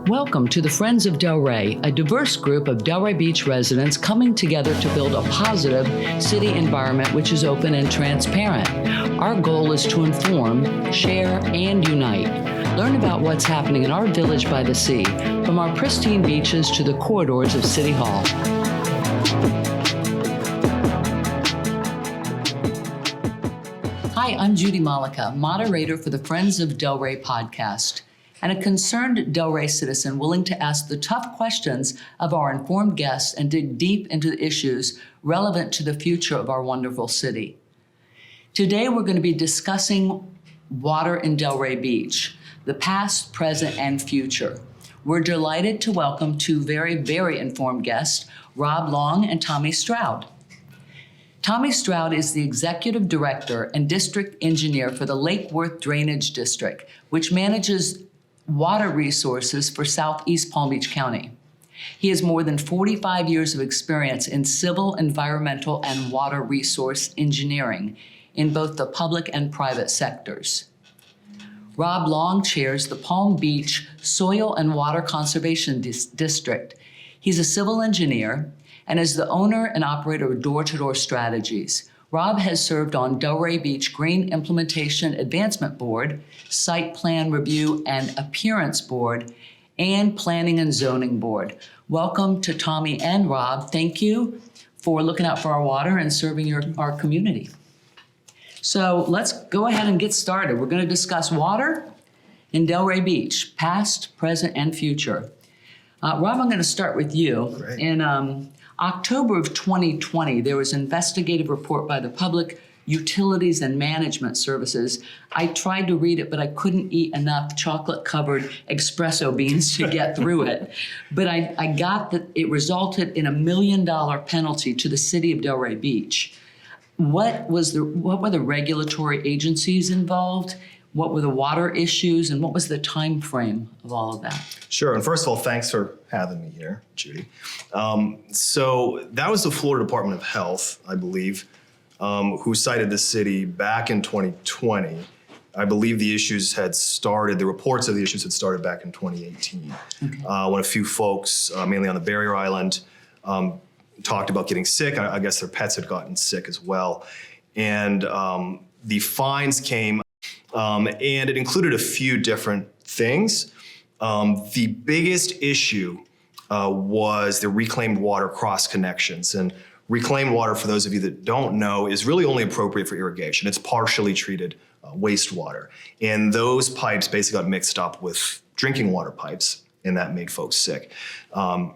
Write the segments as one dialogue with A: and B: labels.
A: Welcome to the Friends of Delray, a diverse group of Delray Beach residents coming together to build a positive city environment which is open and transparent. Our goal is to inform, share, and unite. Learn about what's happening in our village by the sea, from our pristine beaches to the corridors of City Hall. Hi, I'm Judy Malika, moderator for the Friends of Delray podcast, and a concerned Delray citizen willing to ask the tough questions of our informed guests and dig deep into the issues relevant to the future of our wonderful city. Today, we're going to be discussing water in Delray Beach, the past, present, and future. We're delighted to welcome two very, very informed guests, Rob Long and Tommy Stroud. Tommy Stroud is the executive director and district engineer for the Lake Worth Drainage District, which manages water resources for Southeast Palm Beach County. He has more than 45 years of experience in civil, environmental, and water resource engineering in both the public and private sectors. Rob Long chairs the Palm Beach Soil and Water Conservation District. He's a civil engineer and is the owner and operator of Door-to-Door Strategies. Rob has served on Delray Beach Green Implementation Advancement Board, Site Plan Review and Appearance Board, and Planning and Zoning Board. Welcome to Tommy and Rob. Thank you for looking out for our water and serving our community. So let's go ahead and get started. We're going to discuss water in Delray Beach, past, present, and future. Rob, I'm going to start with you.
B: Great.
A: In October of 2020, there was an investigative report by the Public Utilities and Management Services. I tried to read it, but I couldn't eat enough chocolate-covered espresso beans to get through it. But I got that it resulted in $1 million penalty to the city of Delray Beach. What were the regulatory agencies involved? What were the water issues, and what was the time frame of all of that?
B: Sure, and first of all, thanks for having me here, Judy. So that was the Florida Department of Health, I believe, who cited the city back in 2020. I believe the issues had started, the reports of the issues had started back in 2018. Okay. When a few folks, mainly on the barrier island, talked about getting sick. I guess their pets had gotten sick as well. And the fines came, and it included a few different things. The biggest issue was the reclaimed water cross connections. And reclaimed water, for those of you that don't know, is really only appropriate for irrigation. It's partially treated wastewater. And those pipes basically got mixed up with drinking water pipes, and that made folks sick. And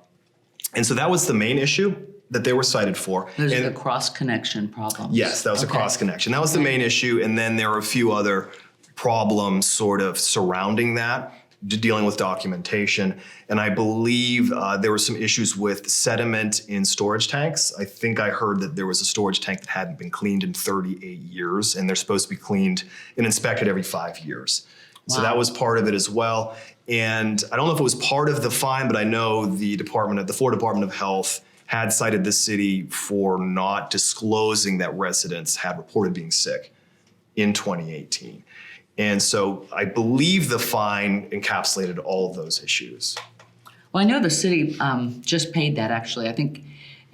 B: so that was the main issue that they were cited for.
A: Those are the cross-connection problems.
B: Yes, that was a cross-connection. That was the main issue, and then there were a few other problems sort of surrounding that, dealing with documentation. And I believe there were some issues with sediment in storage tanks. I think I heard that there was a storage tank that hadn't been cleaned in 38 years, and they're supposed to be cleaned and inspected every 5 years. Wow. So that was part of it as well. And I don't know if it was part of the fine, but I know the Florida Department of Health had cited the city for not disclosing that residents had reported being sick in 2018. And so I believe the fine encapsulated all of those issues.
A: Well, I know the city just paid that, actually. I think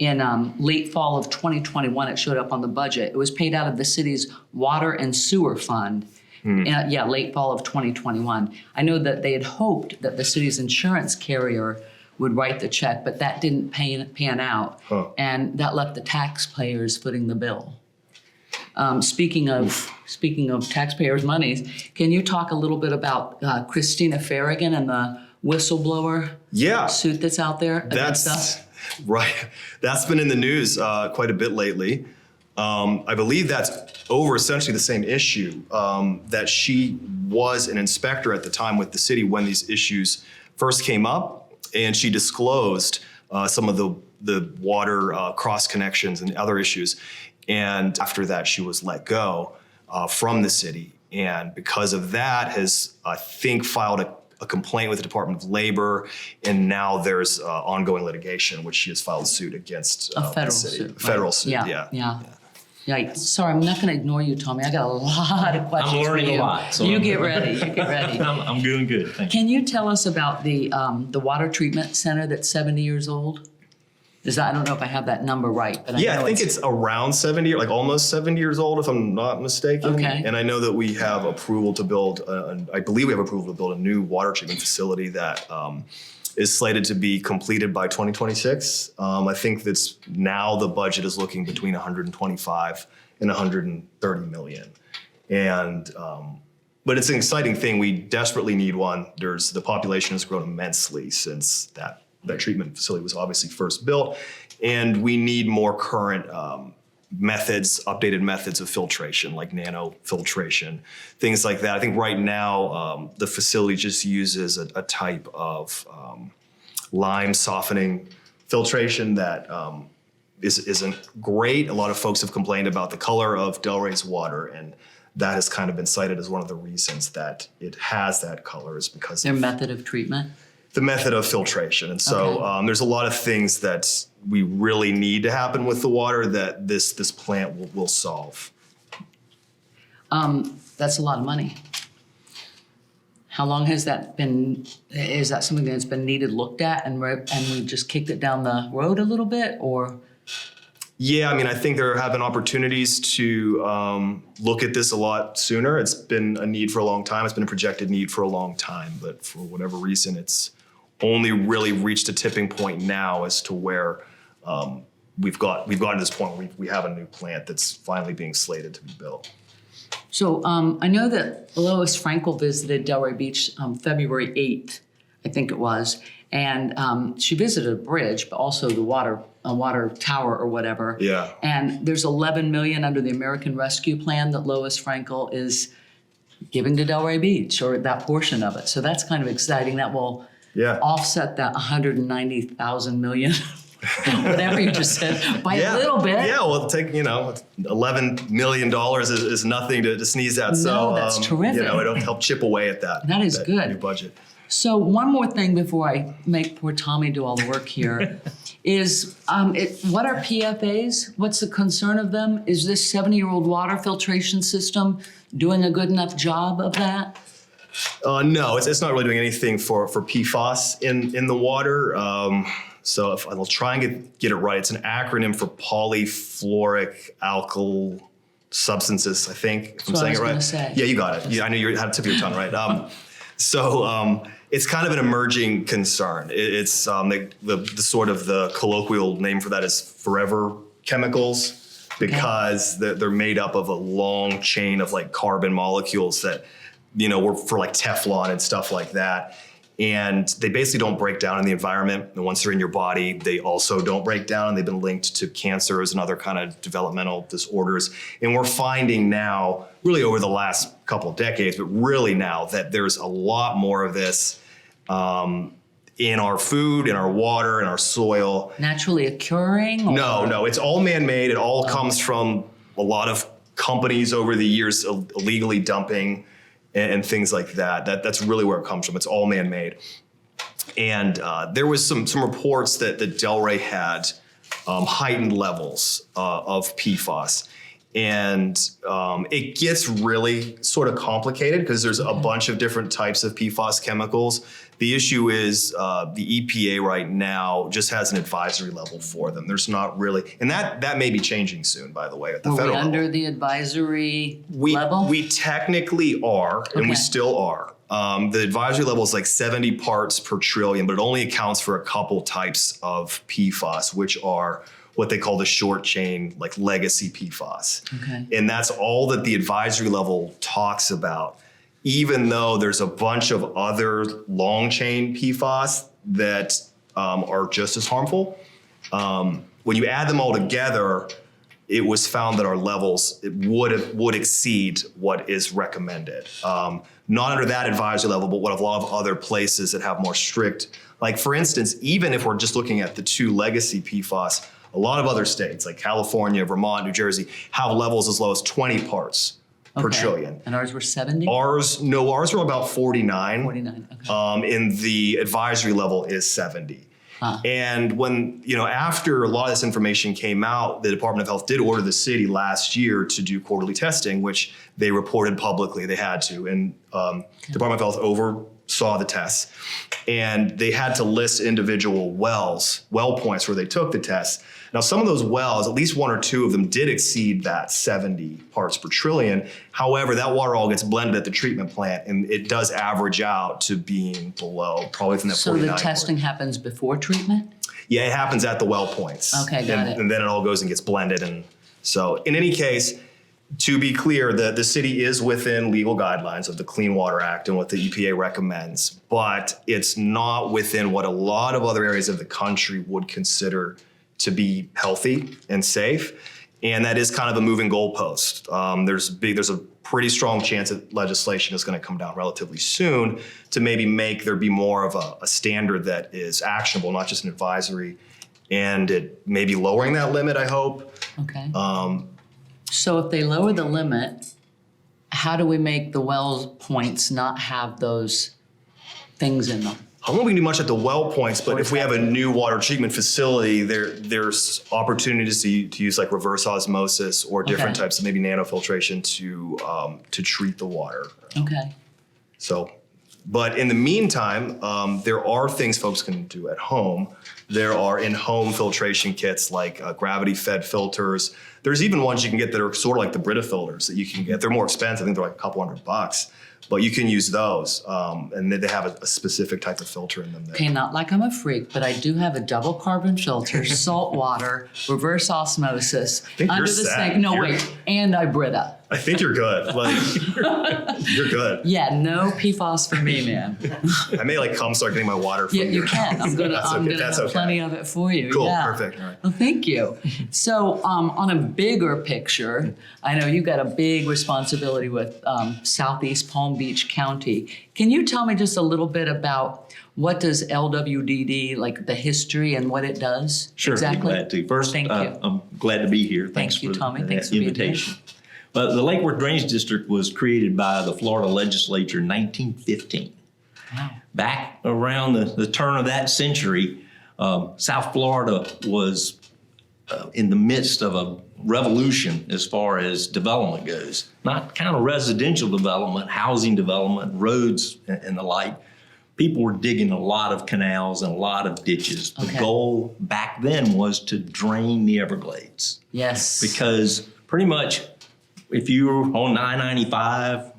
A: in late fall of 2021, it showed up on the budget. It was paid out of the city's water and sewer fund. Late fall of 2021. I know that they had hoped that the city's insurance carrier would write the check, but that didn't pan out. Huh. And that left the taxpayers footing the bill. Speaking of taxpayers' monies, can you talk a little bit about Christina Farragon and the whistleblower suit that's out there against us?
B: Right. That's been in the news quite a bit lately. I believe that's over essentially the same issue, that she was an inspector at the time with the city when these issues first came up, and she disclosed some of the water cross connections and other issues. And after that, she was let go from the city. And because of that, has, I think, filed a complaint with the Department of Labor. And now there's ongoing litigation, which she has filed suit against
A: a federal
B: the city.
A: suit.
B: Federal suit,
A: yeah. Yikes. Sorry, I'm not going to ignore you, Tommy. I got a lot of questions.
C: I'm learning
A: for you.
C: a lot. So
A: You get ready. You get ready.
C: I'm doing good. Thank you.
A: Can you tell us about the water treatment center that's 70 years old? I don't know if I have that number right, but
B: I think it's around 70, like almost 70 years old, if I'm not mistaken.
A: Okay.
B: And I know that we have approval to build, I believe we have approval to build a new water treatment facility that is slated to be completed by 2026. I think that's now the budget is looking between 125 and 130 million. And, but it's an exciting thing. We desperately need one. The population has grown immensely since that treatment facility was obviously first built. And we need more current methods, updated methods of filtration, like nano filtration, things like that. I think right now, the facility just uses a type of lime softening filtration that isn't great. A lot of folks have complained about the color of Delray's water, and that has kind of been cited as one of the reasons that it has that color is because
A: their method of treatment.
B: The method of filtration. And so there's a lot of things that we really need to happen with the water that this plant will solve.
A: That's a lot of money. How long has that been, is that something that's been looked at and we just kicked it down the road a little bit, or?
B: Yeah, I mean, I think there have been opportunities to look at this a lot sooner. It's been a need for a long time. It's been a projected need for a long time, but for whatever reason, it's only really reached a tipping point now as to where we've gotten to this point where we have a new plant that's finally being slated to be built.
A: So I know that Lois Frankel visited Delray Beach February 8th, I think it was, and she visited a bridge, but also the water tower or whatever.
B: Yeah.
A: And there's 11 million under the American Rescue Plan that Lois Frankel is giving to Delray Beach, or that portion of it. So that's kind of exciting. That will offset that 190,000 million, whatever you just said, by a little bit.
B: Yeah, well, $11 million is nothing to sneeze at.
A: No,
B: so
A: that's terrific.
B: It'll help chip away at that.
A: That is good.
B: New budget.
A: So one more thing before I make poor Tommy do all the work here is what are PFAs? What's the concern of them? Is this 70-year-old water filtration system doing a good enough job of that?
B: No, it's not really doing anything for PFAS in the water. So if I'll try and get it right, it's an acronym for polyfluoric alkyl substances, I think, if I'm saying it right.
A: Say.
B: Yeah, you got it. Yeah, I knew you had the tip of your tongue right. So it's kind of an emerging concern. It's the sort of the colloquial name for that is forever chemicals, because they're made up of a long chain of like carbon molecules that, were for like Teflon and stuff like that. And they basically don't break down in the environment. And once they're in your body, they also don't break down. They've been linked to cancers and other kind of developmental disorders. And we're finding now, really over the last couple of decades, but really now that there's a lot more of this in our food, in our water, in our soil.
A: Naturally occurring? Or?
B: No, it's all man-made. It all comes from a lot of companies over the years illegally dumping and things like that. That's really where it comes from. It's all man-made. And there was some reports that Delray had heightened levels of PFAS. And it gets really sort of complicated because there's a bunch of different types of PFAS chemicals. The issue is the EPA right now just has an advisory level for them. There's not really, and that may be changing soon, by the way, at the federal level.
A: Under the advisory level?
B: We technically are, and we still are. The advisory level is like 70 parts per trillion, but it only accounts for a couple types of PFAS, which are what they call the short chain, like legacy PFAS.
A: Okay.
B: And that's all that the advisory level talks about, even though there's a bunch of other long chain PFAS that are just as harmful. When you add them all together, it was found that our levels would exceed what is recommended. Not under that advisory level, but what a lot of other places that have more strict, like for instance, even if we're just looking at the two legacy PFAS, a lot of other states like California, Vermont, New Jersey have levels as low as 20 parts per trillion.
A: And ours were 70?
B: Ours were about 49.
A: 49, okay.
B: And the advisory level is 70. And when, after a lot of this information came out, the Department of Health did order the city last year to do quarterly testing, which they reported publicly they had to. And Department of Health oversaw the tests, and they had to list individual well points where they took the tests. Now, some of those wells, at least one or two of them, did exceed that 70 parts per trillion. However, that water all gets blended at the treatment plant, and it does average out to being below, probably within that 49.
A: So the testing happens before treatment?
B: Yeah, it happens at the well points.
A: Okay, got it.
B: And then it all goes and gets blended. And so in any case, to be clear, the city is within legal guidelines of the Clean Water Act and what the EPA recommends, but it's not within what a lot of other areas of the country would consider to be healthy and safe. And that is kind of a moving goalpost. There's a pretty strong chance that legislation is going to come down relatively soon to maybe make there be more of a standard that is actionable, not just an advisory. And it may be lowering that limit, I hope.
A: Okay. So if they lower the limit, how do we make the well points not have those things in them?
B: I don't think we can do much at the well points, but if we have a new water treatment facility, there's opportunities to use like reverse osmosis or different types of maybe nanofiltration to treat the water.
A: Okay.
B: So, but in the meantime, there are things folks can do at home. There are in-home filtration kits like gravity-fed filters. There's even ones you can get that are sort of like the Brita filters that you can get. They're more expensive. I think they're like a couple $100. But you can use those, and they have a specific type of filter in them.
A: Okay, not like I'm a freak, but I do have a double carbon filter, salt water, reverse osmosis, under the sink. No, wait, and I Brita.
B: I think you're good. Like, you're good.
A: Yeah, no PFAS for me, man.
B: I may come start getting my water from
A: Yeah, you can. I'm gonna have plenty of it for you.
B: Cool,
A: yeah.
B: perfect. All right.
A: Well, thank you. So on a bigger picture, I know you've got a big responsibility with Southeast Palm Beach County. Can you tell me just a little bit about what does LWDD, like the history and what it does?
C: Sure,
A: exactly.
C: glad to. First,
A: thank you.
C: I'm glad to be here.
A: Thank you,
C: for
A: Tommy.
C: the
A: Thanks for being
C: invitation. Well, the Lake Worth Drainage District was created by the Florida legislature in 1915.
A: Wow.
C: Back around the turn of that century, South Florida was in the midst of a revolution as far as development goes. Not kind of residential development, housing development, roads and the like. People were digging a lot of canals and a lot of ditches. The goal back then was to drain the Everglades.
A: Yes.
C: Because pretty much if you were on 995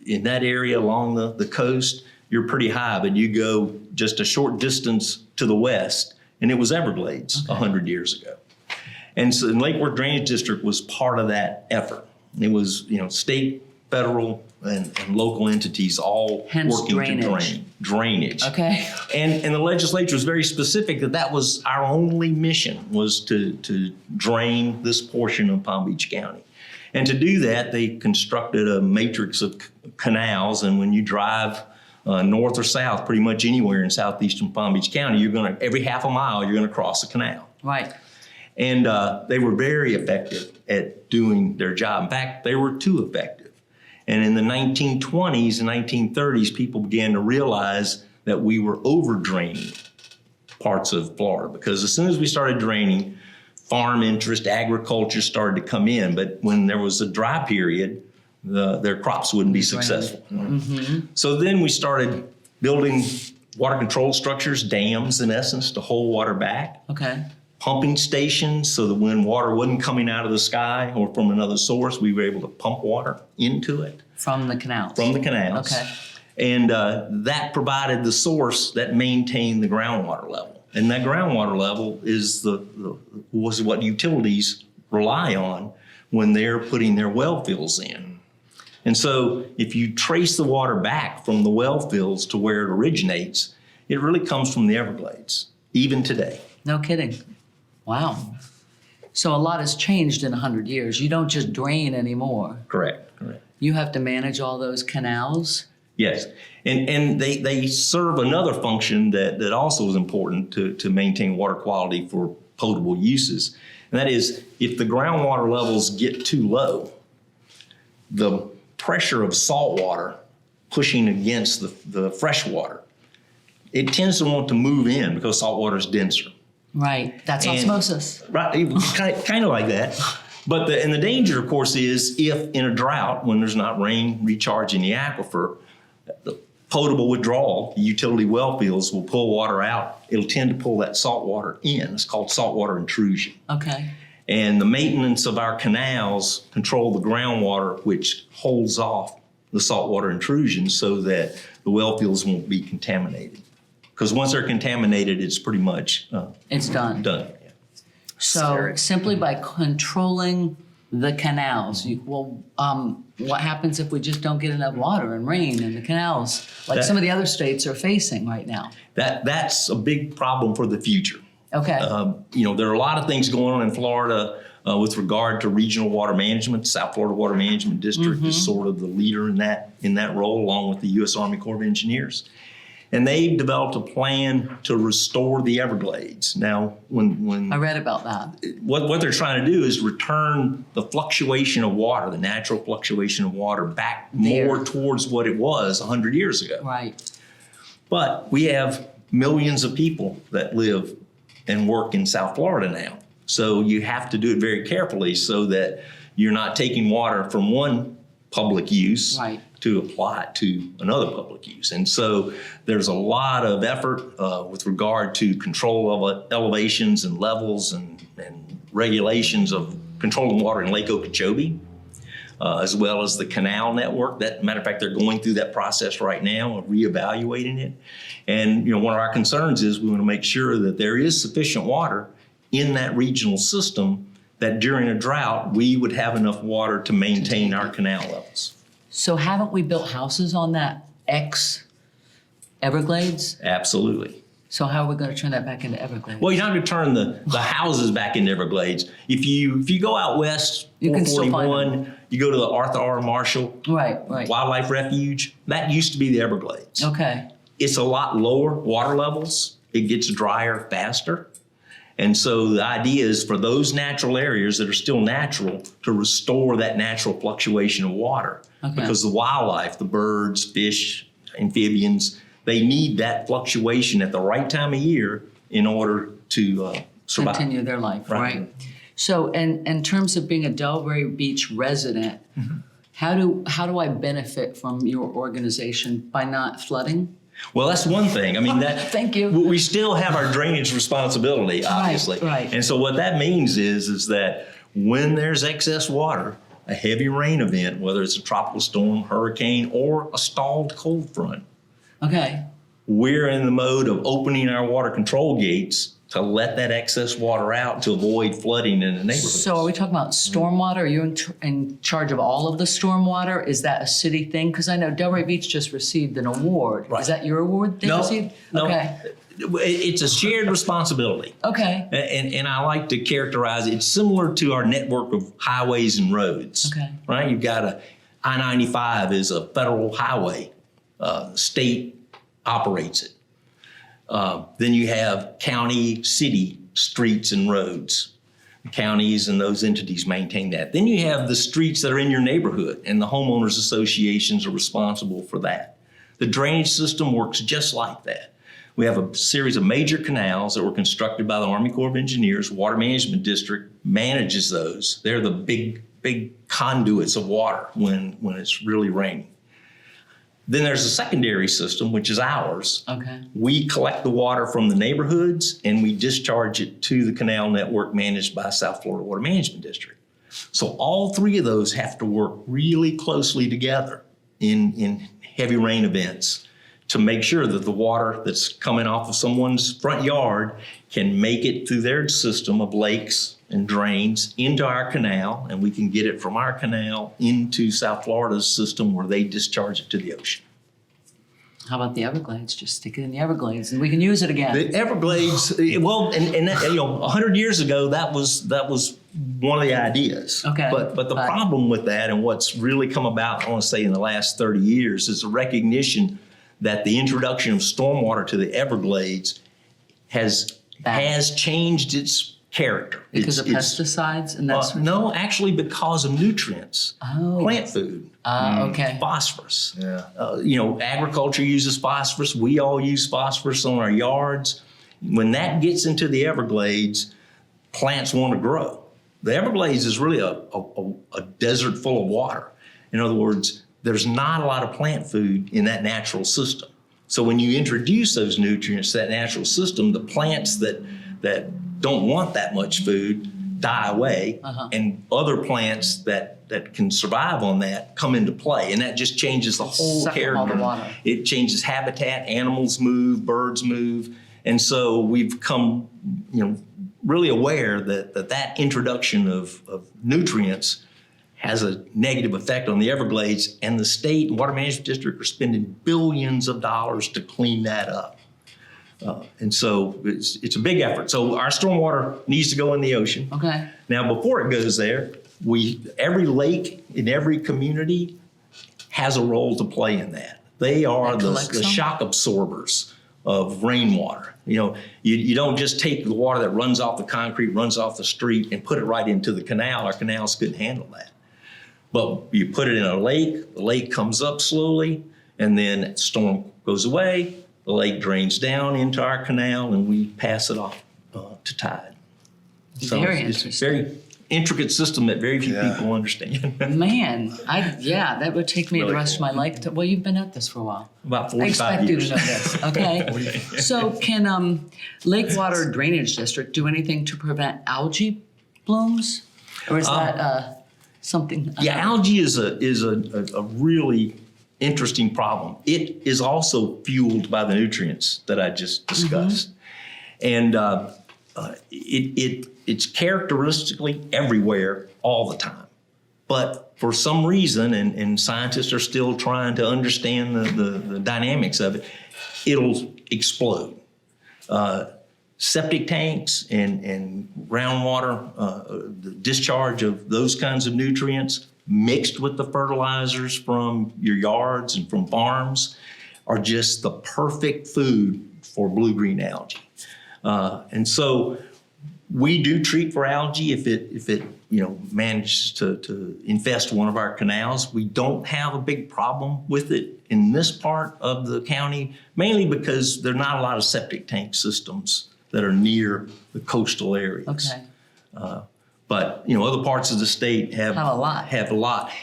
C: in that area along the coast, you're pretty high, but you go just a short distance to the west, and it was Everglades 100 years ago. And so the Lake Worth Drainage District was part of that effort. It was, state, federal, and local entities all working to drainage.
A: Okay.
C: And the legislature was very specific that was our only mission, was to drain this portion of Palm Beach County. And to do that, they constructed a matrix of canals. And when you drive north or south, pretty much anywhere in southeastern Palm Beach County, every half a mile, you're gonna cross a canal.
A: Right.
C: And they were very effective at doing their job. In fact, they were too effective. And in the 1920s and 1930s, people began to realize that we were over draining parts of Florida, because as soon as we started draining, farm interest, agriculture started to come in. But when there was a dry period, their crops wouldn't be successful. Mm-hmm. So then we started building water control structures, dams in essence, to hold water back.
A: Okay.
C: Pumping stations, so that when water wasn't coming out of the sky or from another source, we were able to pump water into it.
A: From the canals.
C: From the canals.
A: Okay.
C: And that provided the source that maintained the groundwater level. And that groundwater level is was what utilities rely on when they're putting their well fields in. And so if you trace the water back from the well fields to where it originates, it really comes from the Everglades, even today.
A: No kidding. Wow. So a lot has changed in 100 years. You don't just drain anymore.
C: Correct.
A: You have to manage all those canals.
C: Yes, and they serve another function that also is important to maintain water quality for potable uses. And that is, if the groundwater levels get too low, the pressure of salt water pushing against the fresh water it tends to want to move in because salt water is denser.
A: Right. That's
C: And-
A: osmosis.
C: Right, kind of like that. But the danger, of course, is if in a drought, when there's not rain recharging the aquifer, the potable withdrawal, the utility well fields will pull water out. It'll tend to pull that salt water in. It's called saltwater intrusion.
A: Okay.
C: And the maintenance of our canals control the groundwater, which holds off the saltwater intrusion so that the well fields won't be contaminated. Because once they're contaminated, it's pretty much
A: It's done.
C: done.
A: So
B: Scary.
A: simply by controlling the canals, what happens if we just don't get enough water and rain in the canals, like some of the other states are facing right now?
C: That's a big problem for the future.
A: Okay.
C: There are a lot of things going on in Florida with regard to regional water management. South Florida Water Management District is sort of the leader in that role, along with the U.S. Army Corps of Engineers. And they've developed a plan to restore the Everglades. Now, when
A: I read about that.
C: what they're trying to do is return the fluctuation of water, the natural fluctuation of water, back more towards what it was 100 years ago.
A: Right.
C: But we have millions of people that live and work in South Florida now. So you have to do it very carefully so that you're not taking water from one public use
A: Right.
C: to apply it to another public use. And so there's a lot of effort with regard to control of elevations and levels and regulations of controlling water in Lake Okeechobee, as well as the canal network. Matter of fact, they're going through that process right now of reevaluating it. And one of our concerns is we want to make sure that there is sufficient water in that regional system that during a drought, we would have enough water to maintain our canal levels.
A: So haven't we built houses on that Everglades?
C: Absolutely.
A: So how are we going to turn that back into Everglades?
C: Well, you're not going to turn the houses back into Everglades. If you go out west,
A: You can still find
C: 441, you go to the Arthur R. Marshall
A: Right.
C: Wildlife Refuge, that used to be the Everglades.
A: Okay.
C: It's a lot lower water levels. It gets drier faster. And so the idea is for those natural areas that are still natural to restore that natural fluctuation of water.
A: Okay.
C: Because the wildlife, the birds, fish, amphibians, they need that fluctuation at the right time of year in order to survive.
A: Continue their life,
C: Right.
A: right? So, in terms of being a Delray Beach resident, how do I benefit from your organization by not flooding?
C: Well, that's one thing. I mean,
A: Thank you.
C: We still have our drainage responsibility, obviously.
A: Right.
C: And so what that means is that when there's excess water, a heavy rain event, whether it's a tropical storm, hurricane, or a stalled cold front,
A: Okay.
C: we're in the mode of opening our water control gates to let that excess water out to avoid flooding in the neighborhood.
A: So, are we talking about stormwater? Are you in charge of all of the stormwater? Is that a city thing? Because I know Delray Beach just received an award.
C: Right.
A: Is that your award they received?
C: No.
A: Okay.
C: It's a shared responsibility.
A: Okay.
C: And I like to characterize it. It's similar to our network of highways and roads.
A: Okay.
C: Right? You've got I-95 is a federal highway. State operates it. Then you have county, city streets and roads. The counties and those entities maintain that. Then you have the streets that are in your neighborhood, and the homeowners associations are responsible for that. The drainage system works just like that. We have a series of major canals that were constructed by the Army Corps of Engineers. Water Management District manages those. They're the big conduits of water when it's really raining. Then there's a secondary system, which is ours.
A: Okay.
C: We collect the water from the neighborhoods and we discharge it to the canal network managed by South Florida Water Management District. So all three of those have to work really closely together in heavy rain events to make sure that the water that's coming off of someone's front yard can make it through their system of lakes and drains into our canal, and we can get it from our canal into South Florida's system where they discharge it to the ocean.
A: How about the Everglades? Just stick it in the Everglades and we can use it again.
C: The Everglades, well, and that, 100 years ago, that was one of the ideas.
A: Okay.
C: But the problem with that and what's really come about, I want to say in the last 30 years, is a recognition that the introduction of stormwater to the Everglades has changed its character.
A: Because of
C: It's-
A: pesticides and that sort of
C: No, actually because of nutrients.
A: Oh.
C: Plant food.
A: okay.
C: Phosphorus.
B: Yeah.
C: Agriculture uses phosphorus. We all use phosphorus on our yards. When that gets into the Everglades, plants want to grow. The Everglades is really a desert full of water. In other words, there's not a lot of plant food in that natural system. So when you introduce those nutrients to that natural system, the plants that don't want that much food die away, and other plants that can survive on that come into play, and that just changes the whole
A: Suck up
C: character.
A: all the water.
C: It changes habitat, animals move, birds move, and so we've come, really aware that introduction of nutrients has a negative effect on the Everglades, and the state and Water Management District are spending billions of dollars to clean that up. And so it's a big effort. So our stormwater needs to go in the ocean.
A: Okay.
C: Now, before it goes there, every lake in every community has a role to play in that. They are
A: They
C: the
A: collect some?
C: shock absorbers of rainwater. You don't just take the water that runs off the concrete, runs off the street, and put it right into the canal. Our canals couldn't handle that. But you put it in a lake, the lake comes up slowly, and then storm goes away, the lake drains down into our canal, and we pass it off to tide. So
A: Very
C: it's a
A: interesting.
C: very intricate system that very few
B: Yeah.
C: people understand.
A: Man, that would take me
C: Really
A: the rest of
C: cool.
A: my life. Well, you've been at this for a while.
C: About
A: I
C: 45
A: expect you
C: years.
A: to know this, okay? So can Lake Water Drainage District do anything to prevent algae blooms? Or is that something?
C: Yeah, algae is a really interesting problem. It is also fueled by the nutrients that I just discussed. And it's characteristically everywhere all the time. But for some reason, and scientists are still trying to understand the dynamics of it, it'll explode. Septic tanks and groundwater, the discharge of those kinds of nutrients mixed with the fertilizers from your yards and from farms are just the perfect food for blue-green algae. And so we do treat for algae if it manages to infest one of our canals. We don't have a big problem with it in this part of the county, mainly because there are not a lot of septic tank systems that are near the coastal areas.
A: Okay.
C: But other parts of the state have
A: a lot.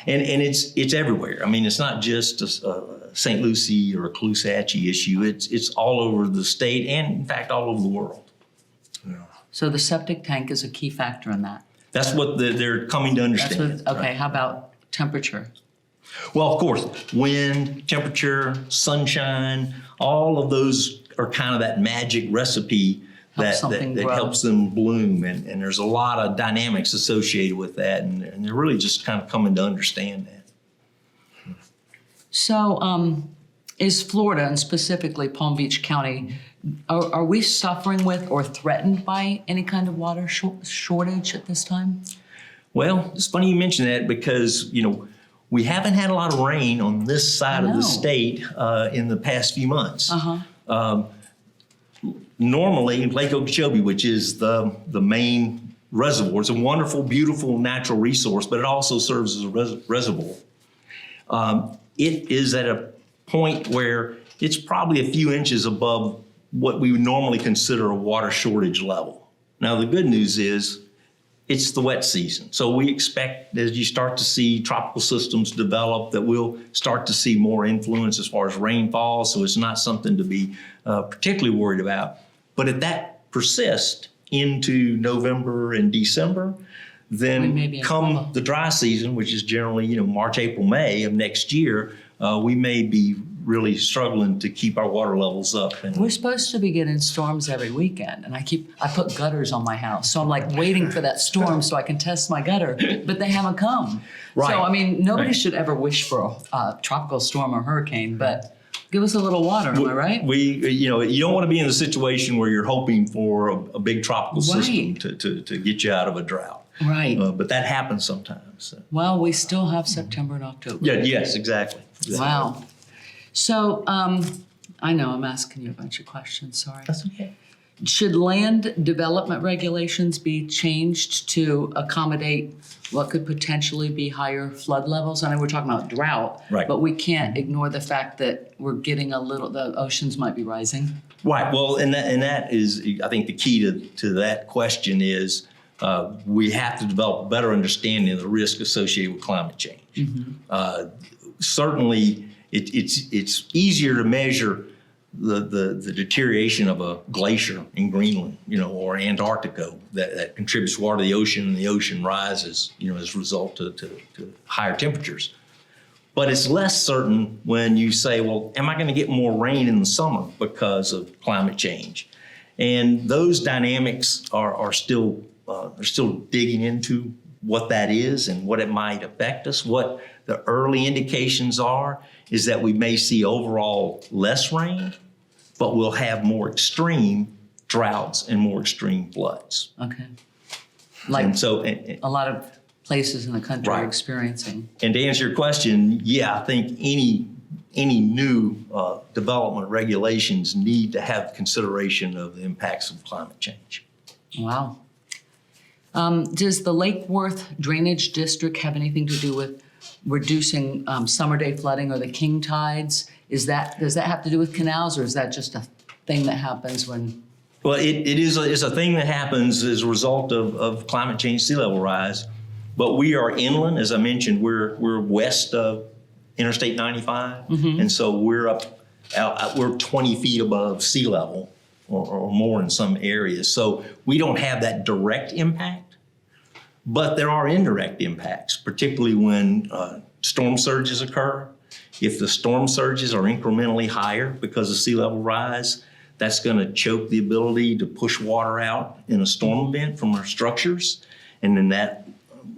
C: And it's everywhere. I mean, it's not just a St. Lucie or a Caloosahatchee issue. It's all over the state and, in fact, all over the world.
A: So the septic tank is a key factor in that.
C: That's what they're coming to
A: That's
C: understand.
A: what, okay, how about temperature?
C: Well, of course, wind, temperature, sunshine, all of those are kind of that magic recipe that
A: something grow.
C: helps them bloom. And there's a lot of dynamics associated with that. And they're really just kind of coming to understand that.
A: So is Florida, and specifically Palm Beach County, are we suffering with or threatened by any kind of water shortage at this time?
C: Well, it's funny you mention that because, we haven't had a lot of rain on this side of
A: know.
C: the state in the past few months.
A: Uh-huh.
C: Normally, Lake Okeechobee, which is the main reservoir, it's a wonderful, beautiful natural resource, but it also serves as a reservoir. It is at a point where it's probably a few inches above what we would normally consider a water shortage level. Now, the good news is it's the wet season. So we expect as you start to see tropical systems develop that we'll start to see more influence as far as rainfall. So it's not something to be particularly worried about. But if that persists into November and December,
A: We may
C: then
A: be in
C: come
A: trouble.
C: the dry season, which is generally, March, April, May of next year, we may be really struggling to keep our water levels up. And
A: We're supposed to be getting storms every weekend, and I put gutters on my house. So I'm like waiting for that storm so I can test my gutter, but they haven't come.
C: Right.
A: So, I mean, nobody
C: Right.
A: should ever wish for a tropical storm or hurricane, but give us a little water, am I right?
C: you don't want to be in the situation where you're hoping for a big tropical system
A: Right.
C: to get you out of a drought.
A: Right.
C: But that happens sometimes. So.
A: Well, we still have September and October.
C: Yeah. Yes. Exactly.
A: Wow. So I know I'm asking you a bunch of questions, sorry.
C: That's okay.
A: Should land development regulations be changed to accommodate what could potentially be higher flood levels? I know we're talking about drought,
C: Right.
A: but we can't ignore the fact that we're getting the oceans might be rising.
C: Right. Well, and that is, I think, the key to that question is we have to develop a better understanding of the risk associated with climate change. Mm-hmm. Certainly, it's easier to measure the deterioration of a glacier in Greenland, or Antarctica that contributes water to the ocean, and the ocean rises, as a result to higher temperatures. But it's less certain when you say, well, am I going to get more rain in the summer because of climate change? And those dynamics are still digging into what that is and what it might affect us. What the early indications are is that we may see overall less rain, but we'll have more extreme droughts and more extreme floods.
A: Okay. Like
C: And so,
A: a lot of places in the country are
C: Right.
A: experiencing.
C: and to answer your question, yeah, I think any new development regulations need to have consideration of the impacts of climate change.
A: Wow. Does the Lake Worth Drainage District have anything to do with reducing summer day flooding or the king tides? Does that have to do with canals, or is that just a thing that happens when?
C: Well, it's a thing that happens as a result of climate change, sea level rise. But we are inland, as I mentioned. We're west of Interstate 95, and so we're 20 feet above sea level or more in some areas. So we don't have that direct impact, but there are indirect impacts, particularly when storm surges occur. If the storm surges are incrementally higher because of sea level rise, that's going to choke the ability to push water out in a storm event from our structures, and then that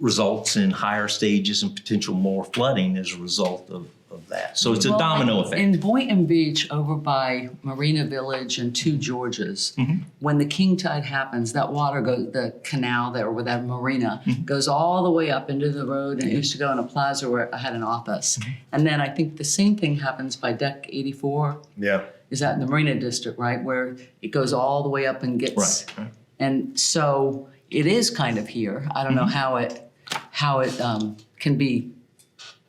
C: results in higher stages and potential more flooding as a result of that. So it's a domino effect.
A: In Boynton Beach, over by Marina Village and Two Georges, when the king tide happens, that water goes, the canal there with that marina goes all the way up into the road, and it used to go in a plaza where I had an office. And then I think the same thing happens by Deck 84.
B: Yeah.
A: Is that in the Marina District, right? Where it goes all the way up and gets,
C: Right.
A: and so it is kind of here. I don't know how it can be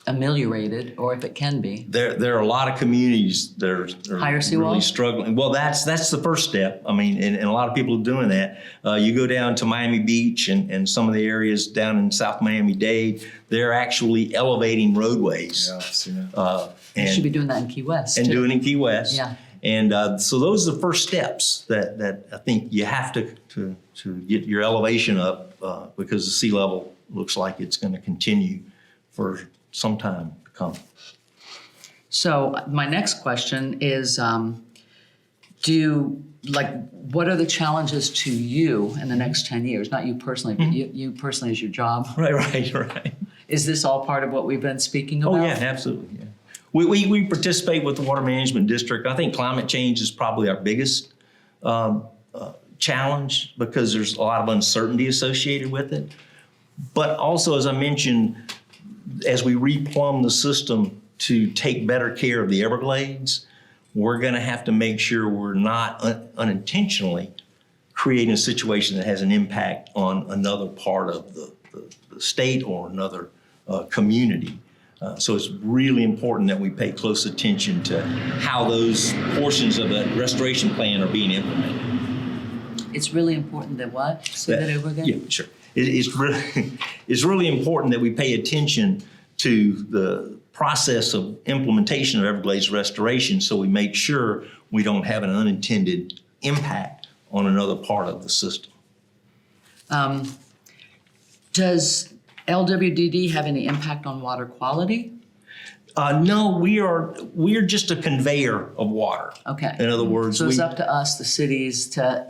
A: ameliorated, or if it can be.
C: There are a lot of communities that are
A: Higher seawall?
C: really struggling. Well, that's the first step. I mean, and a lot of people are doing that. You go down to Miami Beach and some of the areas down in South Miami-Dade, they're actually elevating roadways.
B: Yeah, I've seen it.
A: You should be doing that in Key West.
C: And
A: too.
C: doing it in Key West.
A: Yeah.
C: And so those are the first steps that I think you have to get your elevation up because the sea level looks like it's going to continue for some time to come.
A: So my next question is, what are the challenges to you in the next 10 years? Not you personally, but you personally as your job.
C: Right.
A: Is this all part of what we've been speaking about?
C: Oh, yeah, absolutely. Yeah. We participate with the Water Management District. I think climate change is probably our biggest challenge because there's a lot of uncertainty associated with it. But also, as I mentioned, as we replumb the system to take better care of the Everglades, we're going to have to make sure we're not unintentionally creating a situation that has an impact on another part of the state or another community. So it's really important that we pay close attention to how those portions of the restoration plan are being implemented.
A: It's really important that what? Say that over again?
C: Yeah, sure. It's really important that we pay attention to the process of implementation of Everglades restoration so we make sure we don't have an unintended impact on another part of the system.
A: Does LWDD have any impact on water quality?
C: No, we are just a conveyor of water.
A: Okay.
C: In other words,
A: so it's up to us, the cities, to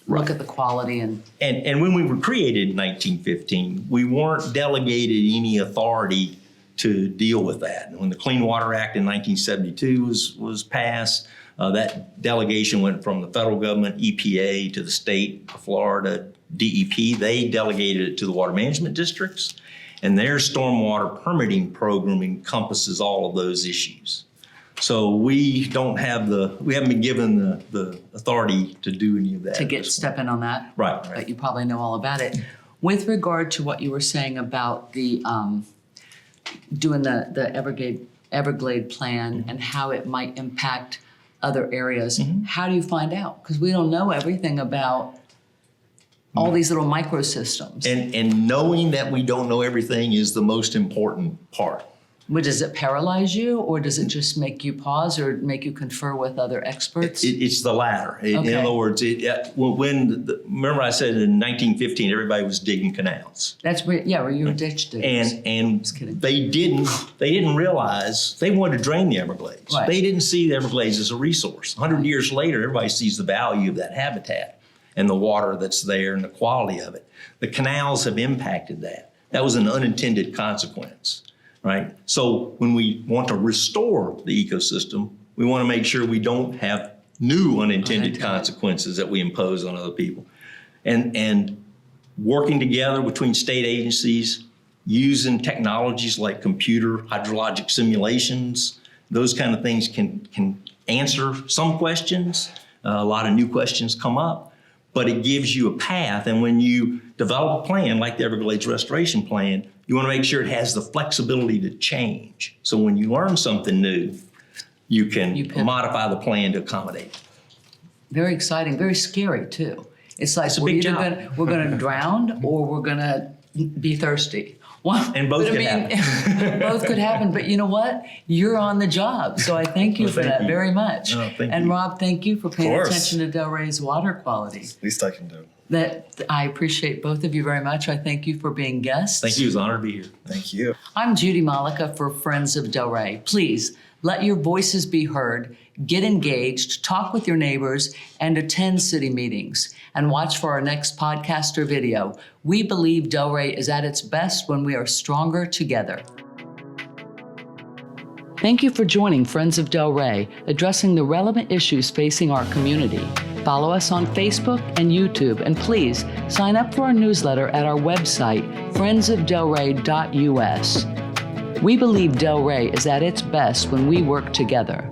A: look at the quality and
C: when we were created in 1915, we weren't delegated any authority to deal with that. And when the Clean Water Act in 1972 was passed, that delegation went from the federal government, EPA, to the state, Florida, DEP. They delegated it to the water management districts, and their stormwater permitting program encompasses all of those issues. So we haven't been given the authority to do any of that.
A: To step in on that?
C: Right.
A: But you probably know all about it. With regard to what you were saying about the doing the Everglade plan and how it might impact other areas, how do you find out? Because we don't know everything about all these little microsystems.
C: And knowing that we don't know everything is the most important part.
A: But does it paralyze you, or does it just make you pause or make you confer with other experts?
C: It's the latter. In
A: Okay.
C: other words, remember I said in 1915 everybody was digging canals.
A: That's where you were ditch diggers.
C: And
A: Just kidding.
C: they didn't realize they wanted to drain the Everglades.
A: Right.
C: They didn't see the Everglades as a resource. 100 years later, everybody sees the value of that habitat and the water that's there and the quality of it. The canals have impacted that. That was an unintended consequence, right? So when we want to restore the ecosystem, we want to make sure we don't have new unintended consequences that we impose on other people. And working together between state agencies, using technologies like computer hydrologic simulations, those kind of things can answer some questions. A lot of new questions come up, but it gives you a path. And when you develop a plan like the Everglades Restoration Plan, you want to make sure it has the flexibility to change. So when you learn something new, you can modify the plan to accommodate it.
A: Very exciting, very scary too. It's like
C: It's a big job.
A: we're going to drown or we're going to be thirsty. Well,
C: And both could happen.
A: Both could happen, but you know what? You're on the job, so I thank you for
C: thank
A: that
C: you.
A: very much.
C: Oh, thank
A: and
C: you.
A: Rob, thank you for paying
B: course.
A: attention to Delray's water quality.
B: Least I can do.
A: That I appreciate both of you very much. I thank you for being guests.
C: Thank you. It was an honor to be here.
B: Thank you.
A: I'm Judy Malika for Friends of Delray. Please let your voices be heard, get engaged, talk with your neighbors, and attend city meetings. And watch for our next podcast or video. We believe Delray is at its best when we are stronger together. Thank you for joining Friends of Delray, addressing the relevant issues facing our community. Follow us on Facebook and YouTube, and please sign up for our newsletter at our website, friendsofdelray.us. We believe Delray is at its best when we work together.